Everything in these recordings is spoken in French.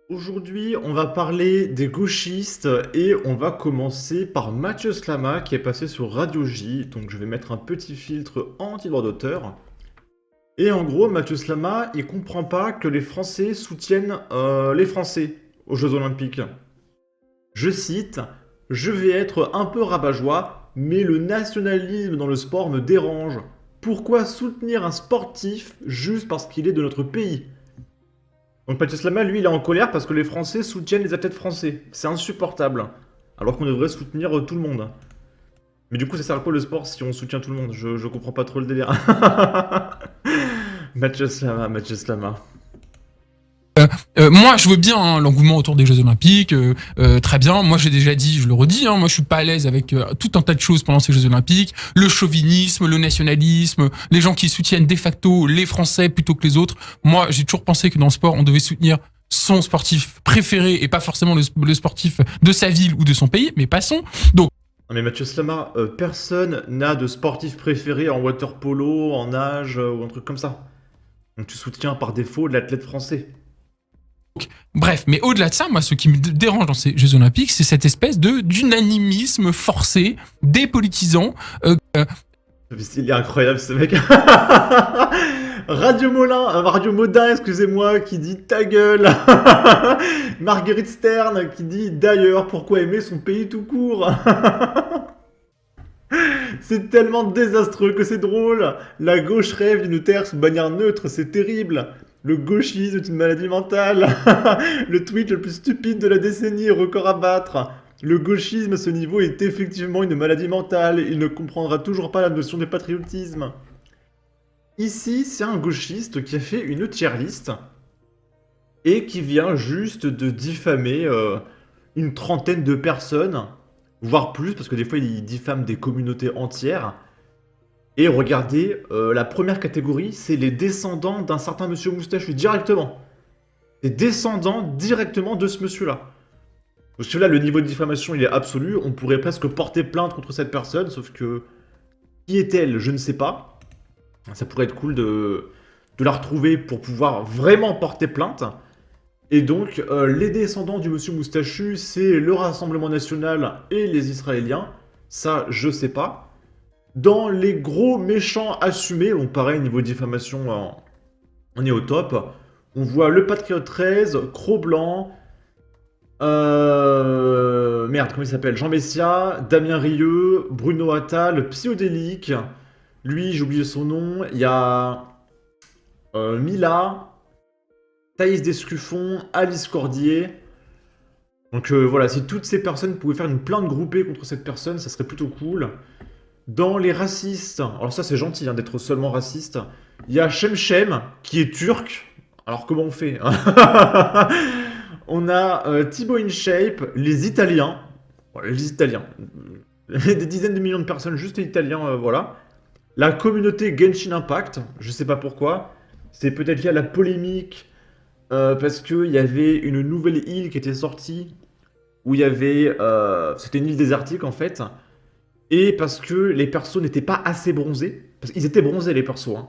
Aujourd'hui, on va parler des gauchistes et on va commencer par Mathieu Slama qui est passé sur Radio J. Donc je vais mettre un petit filtre anti-droit d'auteur. Et en gros, Mathieu Slama, il comprend pas que les Français soutiennent les Français aux Jeux Olympiques. Je cite, je vais être un peu rabat-joie, mais le nationalisme dans le sport me dérange. Pourquoi soutenir un sportif juste parce qu'il est de notre pays? Donc Mathieu Slama, lui, il est en colère parce que les Français soutiennent les athlètes français. C'est insupportable. Alors qu'on devrait soutenir tout le monde. Mais du coup, ça sert à quoi le sport si on soutient tout le monde? Je comprends pas trop le délire. Mathieu Slama, Mathieu Slama. Moi, je veux bien hein, l'engouement autour des Jeux Olympiques, très bien. Moi, j'ai déjà dit, je le redis, hein, moi, je suis pas à l'aise avec tout un tas de choses pendant ces Jeux Olympiques. Le chauvinisme, le nationalisme, les gens qui soutiennent de facto les Français plutôt que les autres. Moi, j'ai toujours pensé que dans le sport, on devait soutenir son sportif préféré et pas forcément le sportif de sa ville ou de son pays. Mais passons. Donc, Non mais Mathieu Slama, personne n'a de sportif préféré en water polo, en nage ou un truc comme ça. Donc tu soutiens par défaut l'athlète français. bref, mais au-delà de ça, moi, ce qui me dérange dans ces Jeux Olympiques, c'est cette espèce de d'unanimisme forcé, dépolitisant, Il est incroyable ce mec. Radio Modin, excusez-moi, qui dit ta gueule. Marguerite Stern qui dit d'ailleurs pourquoi aimer son pays tout court. C'est tellement désastreux que c'est drôle. La gauche rêve d'une terre sous bannière neutre, c'est terrible. Le gauchisme est une maladie mentale. Le tweet le plus stupide de la décennie, record à battre. Le gauchisme à ce niveau est effectivement une maladie mentale. Il ne comprendra toujours pas la notion de patriotisme. Ici, c'est un gauchiste qui a fait une tier list et qui vient juste de diffamer une trentaine de personnes, voire plus, parce que des fois il diffame des communautés entières. Et regardez, la première catégorie, c'est les descendants d'un certain monsieur moustachu, directement. Les descendants directement de ce monsieur-là. Parce que là, le niveau de diffamation, il est absolu. On pourrait presque porter plainte contre cette personne, sauf que... Qui est-elle? Je ne sais pas. Ça pourrait être cool de la retrouver pour pouvoir vraiment porter plainte. Et donc, les descendants du monsieur moustachu, c'est le Rassemblement National et les Israéliens. Ça, je sais pas. Dans les gros méchants assumés, on pareil, niveau diffamation, on est au top. On voit le Patriote 13, Cro-Blanc, merde, comment il s'appelle? Jean Messia, Damien Rieu, Bruno Attal, Psyodélique. Lui, j'ai oublié son nom. Il y a Mila, Thaïs Descuffon, Alice Cordier. Donc voilà, si toutes ces personnes pouvaient faire une plainte groupée contre cette personne, ça serait plutôt cool. Dans les racistes, alors ça c'est gentil hein, d'être seulement raciste, il y a Shemshem qui est turc. Alors comment on fait? On a Thibaut InShape, les Italiens. Voilà, les Italiens. Des dizaines de millions de personnes, juste italiens, voilà. La communauté Genshin Impact, je sais pas pourquoi. C'est peut-être lié à la polémique, parce qu'il y avait une nouvelle île qui était sortie, où il y avait... c'était une île désertique en fait. Et parce que les persos n'étaient pas assez bronzés. Parce qu'ils étaient bronzés les persos, hein.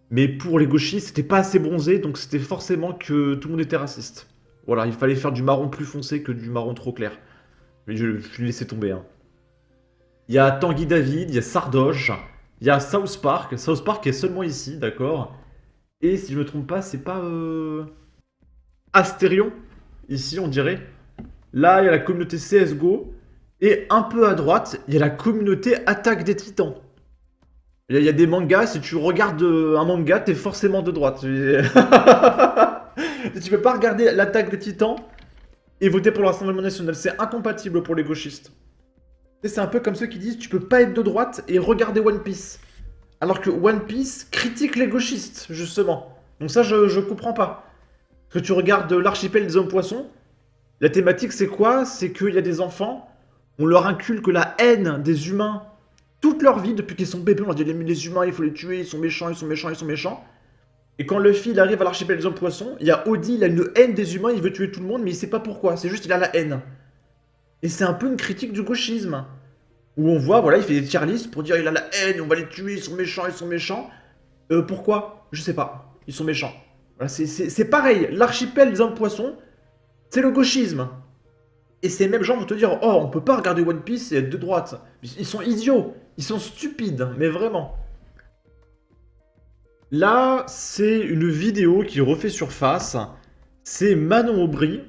Mais pour les gauchistes, c'était pas assez bronzé, donc c'était forcément que tout le monde était raciste. Voilà, il fallait faire du marron plus foncé que du marron trop clair. Mais je l'ai laissé tomber, hein. Il y a Tanguy David, il y a Sardoche, il y a South Park. South Park est seulement ici, d'accord. Et si je me trompe pas, c'est pas Astérion, ici on dirait. Là, il y a la communauté CSGO. Et un peu à droite, il y a la communauté Attaque des Titans. Il y a des mangas, si tu regardes un manga, t'es forcément de droite. Tu peux pas regarder l'Attaque des Titans et voter pour le Rassemblement National. C'est incompatible pour les gauchistes. C'est un peu comme ceux qui disent tu peux pas être de droite et regarder One Piece. Alors que One Piece critique les gauchistes, justement. Donc ça, je comprends pas. Que tu regardes l'archipel des hommes poissons, la thématique c'est quoi? C'est qu'il y a des enfants, on leur inculque la haine des humains toute leur vie, depuis qu'ils sont bébés, on leur dit les humains, il faut les tuer, ils sont méchants, ils sont méchants, ils sont méchants. Et quand Luffy il arrive à l'archipel des hommes poissons, il y a Odie, il a une haine des humains, il veut tuer tout le monde, mais il sait pas pourquoi, c'est juste il a la haine. Et c'est un peu une critique du gauchisme. Où on voit, voilà, il fait des tier lists pour dire il a la haine, on va les tuer, ils sont méchants, ils sont méchants. Pourquoi? Je sais pas. Ils sont méchants. Voilà, c'est pareil. L'archipel des hommes poissons, C'est le gauchisme. Et ces mêmes gens vont te dire, oh, on peut pas regarder One Piece et être de droite. Ils sont idiots, ils sont stupides, mais vraiment. Là, c'est une vidéo qui refait surface. C'est Manon Aubry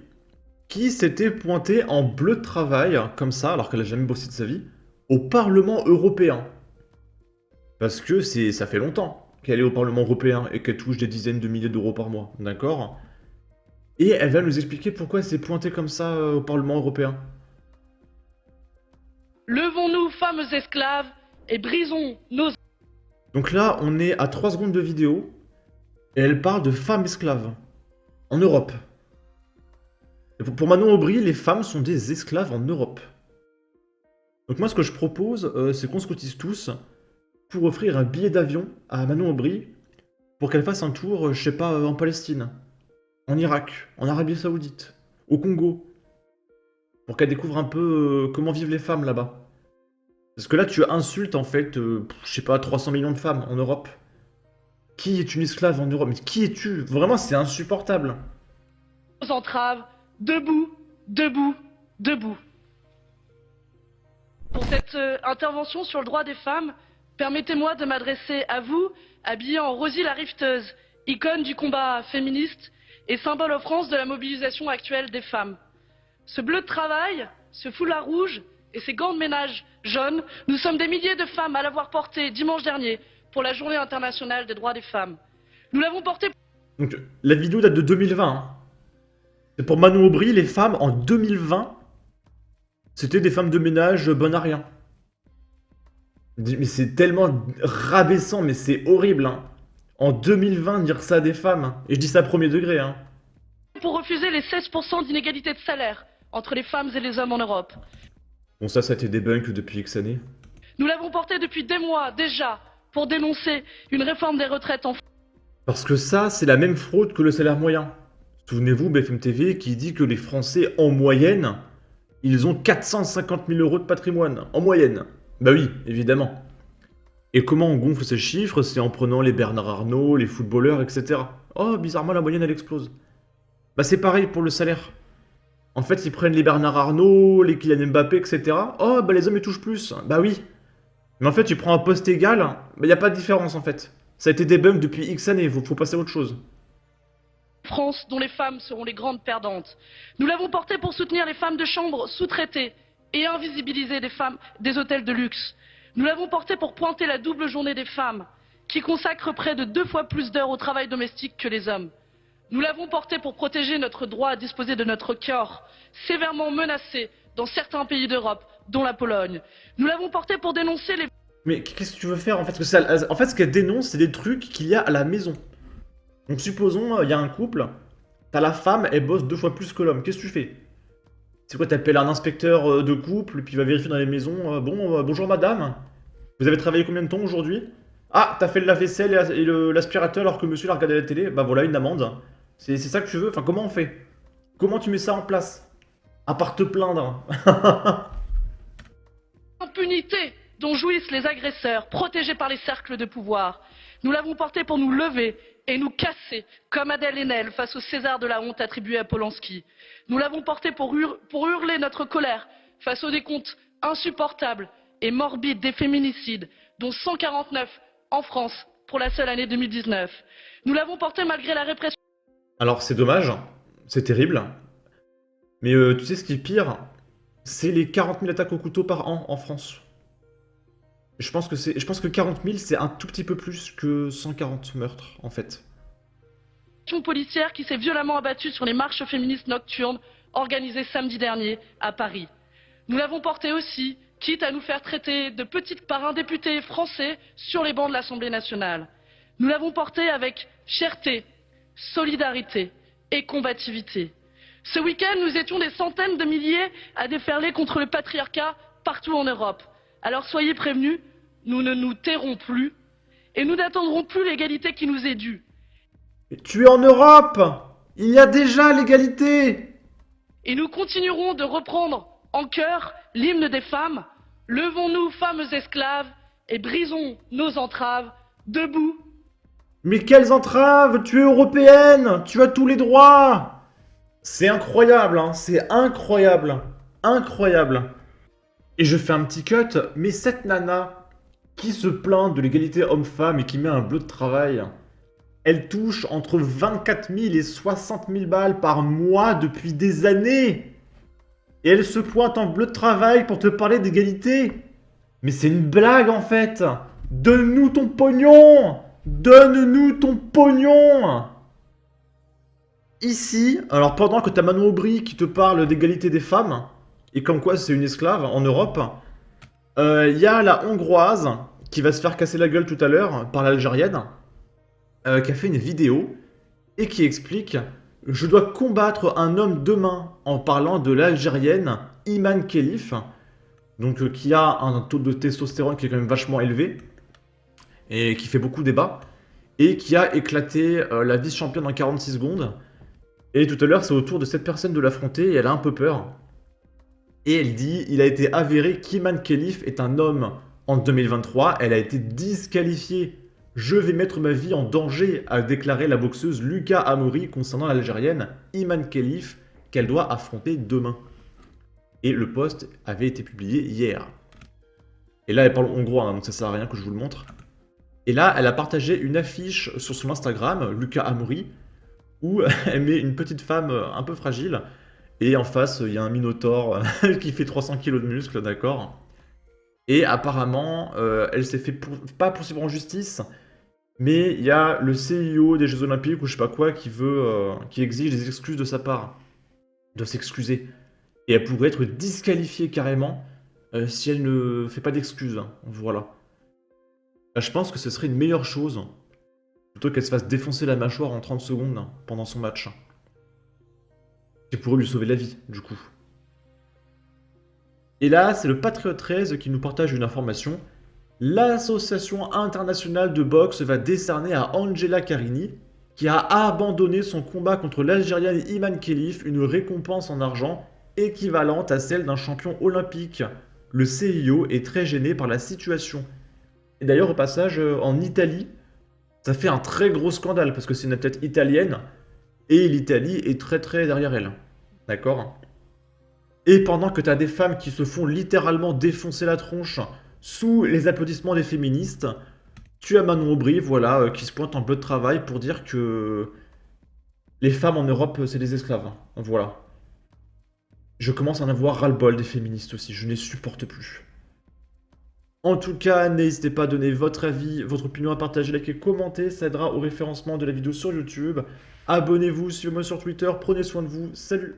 qui s'était pointée en bleu de travail, comme ça, alors qu'elle a jamais bossé de sa vie, au Parlement européen. Parce que ça fait longtemps qu'elle est au Parlement européen et qu'elle touche des dizaines de milliers d'euros par mois, d'accord? Et elle va nous expliquer pourquoi elle s'est pointée comme ça au Parlement européen. Levons-nous, femmes esclaves, et brisons nos... Donc là, on est à 3 secondes de vidéo, et elle parle de femmes esclaves. En Europe. Et pour Manon Aubry, les femmes sont des esclaves en Europe. Donc moi, ce que je propose, c'est qu'on se cotise tous pour offrir un billet d'avion à Manon Aubry pour qu'elle fasse un tour, je sais pas, en Palestine, en Irak, en Arabie Saoudite, au Congo, pour qu'elle découvre un peu comment vivent les femmes là-bas. Parce que là, tu insultes en fait, je sais pas, 300 millions de femmes en Europe. Qui est une esclave en Europe? Mais qui es-tu? Vraiment, c'est insupportable. entraves, debout, debout, debout. Pour cette intervention sur le droit des femmes, permettez-moi de m'adresser à vous, habillée en Rosie la Rifteuse, icône du combat féministe et symbole en France de la mobilisation actuelle des femmes. Ce bleu de travail, ce foulard rouge et ces gants de ménage jaunes, nous sommes des milliers de femmes à l'avoir porté dimanche dernier pour la Journée internationale des droits des femmes. Nous l'avons porté... Donc, la vidéo date de 2020. Hein. C'est pour Manon Aubry, les femmes en 2020, c'était des femmes de ménage bonnes à rien. Mais c'est tellement rabaissant, mais c'est horrible. Hein. En 2020, dire ça à des femmes. Et je dis ça premier degré. Hein. Pour refuser les 16% d'inégalité de salaire entre les femmes et les hommes en Europe. Bon, ça a été débunk depuis X années. Nous l'avons porté depuis des mois déjà pour dénoncer une réforme des retraites en France. Parce que ça, c'est la même fraude que le salaire moyen. Souvenez-vous, BFM TV qui dit que les Français, en moyenne, ils ont 450 000 euros de patrimoine. En moyenne. Bah oui, évidemment. Et comment on gonfle ces chiffres? C'est en prenant les Bernard Arnault, les footballeurs, etc. Oh, bizarrement, la moyenne, elle explose. Bah c'est pareil pour le salaire. En fait, ils prennent les Bernard Arnault, les Kylian Mbappé, etc. Oh, bah les hommes, ils touchent plus. Bah oui. Mais en fait, tu prends un poste égal, bah y a pas de différence, en fait. Ça a été débunk depuis X années, faut passer à autre chose. France, dont les femmes seront les grandes perdantes. Nous l'avons porté pour soutenir les femmes de chambre sous-traitées et invisibiliser des femmes des hôtels de luxe. Nous l'avons porté pour pointer la double journée des femmes, qui consacrent près de 2 fois plus d'heures au travail domestique que les hommes. Nous l'avons porté pour protéger notre droit à disposer de notre corps, sévèrement menacé dans certains pays d'Europe, dont la Pologne. Nous l'avons porté pour dénoncer les... Mais qu'est-ce que tu veux faire en fait? Parce que en fait, ce qu'elle dénonce, c'est des trucs qu'il y a à la maison. Donc supposons, il y a un couple, t'as la femme, elle bosse 2 fois plus que l'homme. Qu'est-ce que tu fais? C'est quoi, t'appelles un inspecteur de couple, puis il va vérifier dans les maisons. Bonjour madame, vous avez travaillé combien de temps aujourd'hui? Ah, t'as fait le lave-vaisselle et l'aspirateur alors que monsieur l'a regardé à la télé? Bah voilà, une amende. C'est ça que tu veux? Enfin, comment on fait? Comment tu mets ça en place? À part te plaindre. impunité dont jouissent les agresseurs, protégés par les cercles de pouvoir. Nous l'avons porté pour nous lever et nous casser, comme Adèle Haenel face au César de la honte attribué à Polanski. Nous l'avons porté pour hurler notre colère face aux décomptes insupportables et morbides des féminicides, dont 149 en France pour la seule année 2019. Nous l'avons porté malgré la répression. Alors c'est dommage, c'est terrible. Mais tu sais ce qui est pire? C'est les 40 000 attaques au couteau par an en France. Je pense que 40 000, c'est un tout petit peu plus que 140 meurtres, en fait. Policière qui s'est violemment abattue sur les marches féministes nocturnes organisées samedi dernier à Paris. Nous l'avons porté aussi, quitte à nous faire traiter de petites par un député français sur les bancs de l'Assemblée nationale. Nous l'avons porté avec fierté, solidarité et combativité. Ce week-end, nous étions des centaines de milliers à déferler contre le patriarcat partout en Europe. Alors soyez prévenus, nous ne nous tairons plus et nous n'attendrons plus l'égalité qui nous est due. Mais tu es en Europe! Il y a déjà l'égalité! Et nous continuerons de reprendre en chœur l'hymne des femmes. Levons-nous, femmes esclaves, et brisons nos entraves, debout. Mais quelles entraves! Tu es européenne! Tu as tous les droits! C'est incroyable, hein, c'est incroyable. Incroyable. Et je fais un petit cut, mais cette nana qui se plaint de l'égalité homme-femme et qui met un bleu de travail, elle touche entre 24 000 et 60 000 balles par mois depuis des années. Et elle se pointe en bleu de travail pour te parler d'égalité. Mais c'est une blague en fait. Donne-nous ton pognon. Donne-nous ton pognon. Ici, alors pendant que t'as Manon Aubry qui te parle d'égalité des femmes, et comme quoi c'est une esclave en Europe, y a la Hongroise qui va se faire casser la gueule tout à l'heure par l'Algérienne, qui a fait une vidéo et qui explique je dois combattre un homme demain en parlant de l'Algérienne Iman Khelif, donc qui a un taux de testostérone qui est quand même vachement élevé et qui fait beaucoup débat, et qui a éclaté la vice-championne en 46 secondes. Et tout à l'heure, c'est au tour de cette personne de l'affronter et elle a un peu peur. Et elle dit il a été avéré qu'Iman Khelif est un homme en 2023. Elle a été disqualifiée. Je vais mettre ma vie en danger, a déclaré la boxeuse Luca Amori concernant l'Algérienne Iman Khelif qu'elle doit affronter demain. Et le post avait été publié hier. Et là, elle parle hongrois, hein, donc ça sert à rien que je vous le montre. Et là, elle a partagé une affiche sur son Instagram, Luca Amori, où elle met une petite femme un peu fragile, et en face, il y a un minotaure qui fait 300 kilos de muscles, d'accord. Et apparemment, elle s'est fait, pas poursuivre en justice, mais il y a le CIO des Jeux Olympiques, ou je sais pas quoi, qui exige des excuses de sa part, de s'excuser. Et elle pourrait être disqualifiée carrément si elle ne fait pas d'excuses, hein. Voilà. Je pense que ce serait une meilleure chose, plutôt qu'elle se fasse défoncer la mâchoire en 30 secondes pendant son match. Qui pourrait lui sauver la vie, du coup. Et là, c'est le Patriot 13 qui nous partage une information. L'Association internationale de boxe va décerner à Angela Carini, qui a abandonné son combat contre l'Algérienne Iman Khelif, une récompense en argent équivalente à celle d'un champion olympique. Le CIO est très gêné par la situation. Et d'ailleurs, au passage, en Italie, ça fait un très gros scandale, parce que c'est une athlète italienne, et l'Italie est très très derrière elle. D'accord? Et pendant que t'as des femmes qui se font littéralement défoncer la tronche sous les applaudissements des féministes, tu as Manon Aubry, voilà, qui se pointe en bleu de travail pour dire que les femmes en Europe, c'est des esclaves. Voilà. Je commence à en avoir ras-le-bol des féministes aussi, je ne les supporte plus. En tout cas, n'hésitez pas à donner votre avis, votre opinion, à partager, liker, commenter, ça aidera au référencement de la vidéo sur YouTube. Abonnez-vous, suivez-moi sur Twitter, prenez soin de vous, salut!